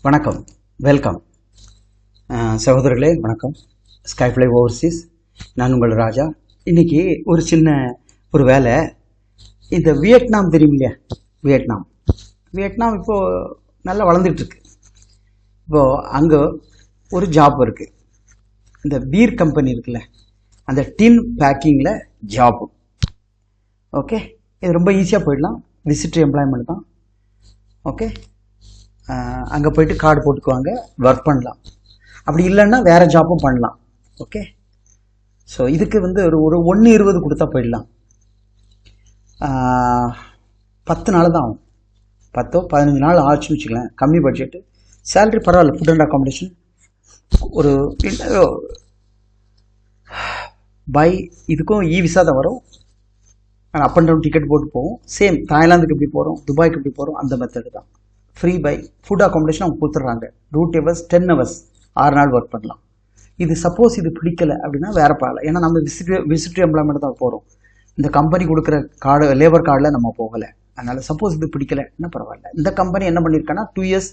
வணக்கம், வெல்கம். சகோதரர்களே வணக்கம். ஸ்கைஃப்ளை ஓவர்சீஸ், நான் உங்கள் ராஜா. இன்னைக்கு ஒரு சின்ன வேலை. இந்த வியட்நாம் தெரியும் இல்லையா? வியட்நாம் இப்போது நல்லா வளர்ந்துட்டுருக்கு. இப்போது அங்கே ஒரு ஜாப் இருக்குது. இந்த பீர் கம்பெனி இருக்குல்ல, அந்த டின் பேக்கிங்கில் ஜாப்பு. ஓகே, இது ரொம்ப ஈஸியாக போயிடலாம். விசிட்டர் எம்ப்ளாய்மெண்ட் தான். ஓகே, அங்கே போயிட்டு கார்டு போட்டுக்குவாங்க, ஒர்க் பண்ணலாம். அப்படி இல்லைன்னா வேறு ஜாப்பும் பண்ணலாம். ஓகே, ஸோ இதுக்கு வந்து ஒரு 1:20 கொடுத்தா போயிடலாம். 10 நாள் தான் ஆகும். 10-15 நாள் ஆச்சுன்னு வச்சுக்கலாம். கம்மி பட்ஜெட்டு, சேலரி பரவாயில்ல. ஃபுட் அண்ட் அக்காமடேஷன் ஒரு பை இதுக்கும் விசா தான் வரும். அப் அண்ட் டவுன் டிக்கெட் போட்டு போவோம். சேம் தாய்லாந்துக்கு எப்படி போகிறோம், துபாய்க்கு எப்படி போகிறோம், அந்த மெத்தடு தான். ஃப்ரீ பை ஃபுட் அக்காமடேஷன் அவங்க கொடுத்துட்றாங்க. ரூட் ஹவர்ஸ் 10 ஹவர்ஸ், 6 நாள் ஒர்க் பண்ணலாம். இது சப்போஸ் இது பிடிக்கலை அப்படின்னா வேறு பாடல. ஏன்னா நம்ம விசிட்டர் எம்ப்ளாய்மெண்ட் தான் போகிறோம். இந்த கம்பெனி கொடுக்குற கார்டு, லேபர் கார்டில் நம்ம போகலை. அதனால் சப்போஸ் இது பிடிக்கலைன்னா பரவாயில்ல. இந்த கம்பெனி என்ன பண்ணியிருக்காங்கன்னா 2 இயர்ஸ்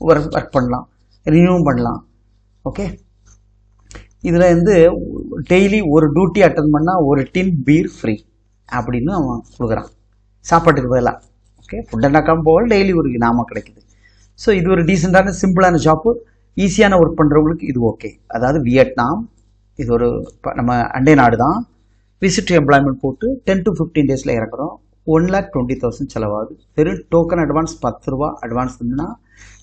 ஒர்க் பண்ணலாம், ரினியூ பண்ணலாம். ஓகே, இதில் வந்து டெய்லி ஒரு டியூட்டி அட்டன் பண்ணால் ஒரு டின் பீர் ஃப்ரீ அப்படின்னு அவன் கொடுக்குறான் சாப்பாட்டுக்கு பதிலாக. ஓகே, ஃபுட் அண்ட் அக்காம் போகல, டெய்லி ஒரு இனாமா கிடைக்குது. ஸோ இது ஒரு டீசெண்டான சிம்பிளான ஜாப்பு. ஈஸியான ஒர்க் பண்ணுறவங்களுக்கு இது ஓகே. அதாவது வியட்நாம் இது ஒரு நம்ம அண்டை நாடு தான். விசிட்டர் எம்ப்ளாய்மெண்ட் போட்டு 10 to 15 டேஸில் இறக்குறோம். 1,20,000 செலவாகுது. வெறும் டோக்கன் அட்வான்ஸ் 10 ரூபா அட்வான்ஸ் இருந்துன்னா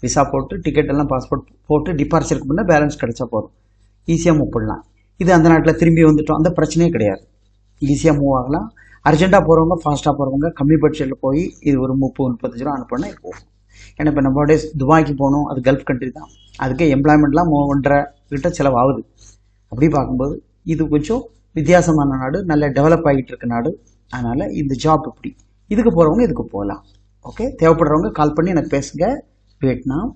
விசா போட்டு டிக்கெட் எல்லாம் பாஸ்போர்ட் போட்டு டிபார்ச்சருக்கு முன்னே பேலன்ஸ் கிடைச்சா போதும். ஈஸியாக மூவ் பண்ணலாம். இது அந்த நாட்டில் திரும்பி வந்துட்டோம், அந்த பிரச்சனையே கிடையாது. ஈஸியாக மூவ் ஆகலாம். அர்ஜென்ட்டாக போகிறவங்க, ஃபாஸ்ட்டாக போகிறவங்க கம்மி பட்ஜெட்டில் போய் இது ஒரு 30-35 ரூபா அனுப்பினா போகும். ஏன்னா இப்போ நம்மளுடைய துபாய்க்கு போகணும், அது கல்ஃப் கண்ட்ரி தான். அதுக்கு எம்ப்ளாய்மெண்ட்லாம் 1.5 கிட்ட செலவாகுது. அப்படி பார்க்கும்போது இது கொஞ்சம் வித்தியாசமான நாடு, நல்ல டெவலப் ஆகிட்டு இருக்க நாடு. அதனால் இந்த ஜாப் இப்படி இதுக்கு போகிறவங்க இதுக்கு போகலாம். ஓகே, தேவைப்படுறவங்க கால் பண்ணி எனக்கு பேசுங்க. வியட்நாம்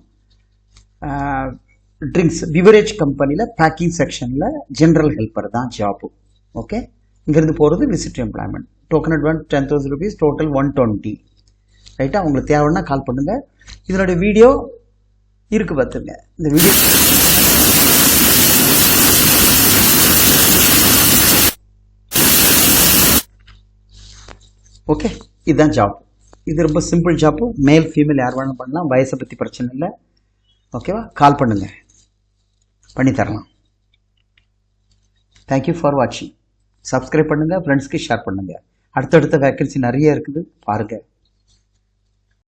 ட்ரிங்க்ஸ் பிவரேஜ் கம்பெனியில் பேக்கிங் செக்ஷனில் ஜென்ரல் ஹெல்ப்பர் தான் ஜாப்பு. ஓகே, இங்கேருந்து போகிறது visit employment. Token advance 10,000 rupees, total 120. ரைட்டாக, உங்களுக்கு தேவைன்னா கால் பண்ணுங்கள். இதனுடைய வீடியோ இருக்கு, பார்த்துங்க. இந்த வீடியோ ஓகே, இதுதான் ஜாப். இது ரொம்ப சிம்பிள் ஜாப்பு. மேல் ஃபீமேல் யார் வேணும் பண்ணலாம். வயசை பற்றி பிரச்சனை இல்லை. ஓகேவா, கால் பண்ணுங்கள், பண்ணித்தரலாம். தேங்க்யூ ஃபார் வாட்சிங். சப்ஸ்கிரைப் பண்ணுங்கள், ஃப்ரெண்ட்ஸ்க்கு ஷேர் பண்ணுங்கள். அடுத்தடுத்த வேக்கன்சி நிறைய இருக்குது, பாருங்கள்.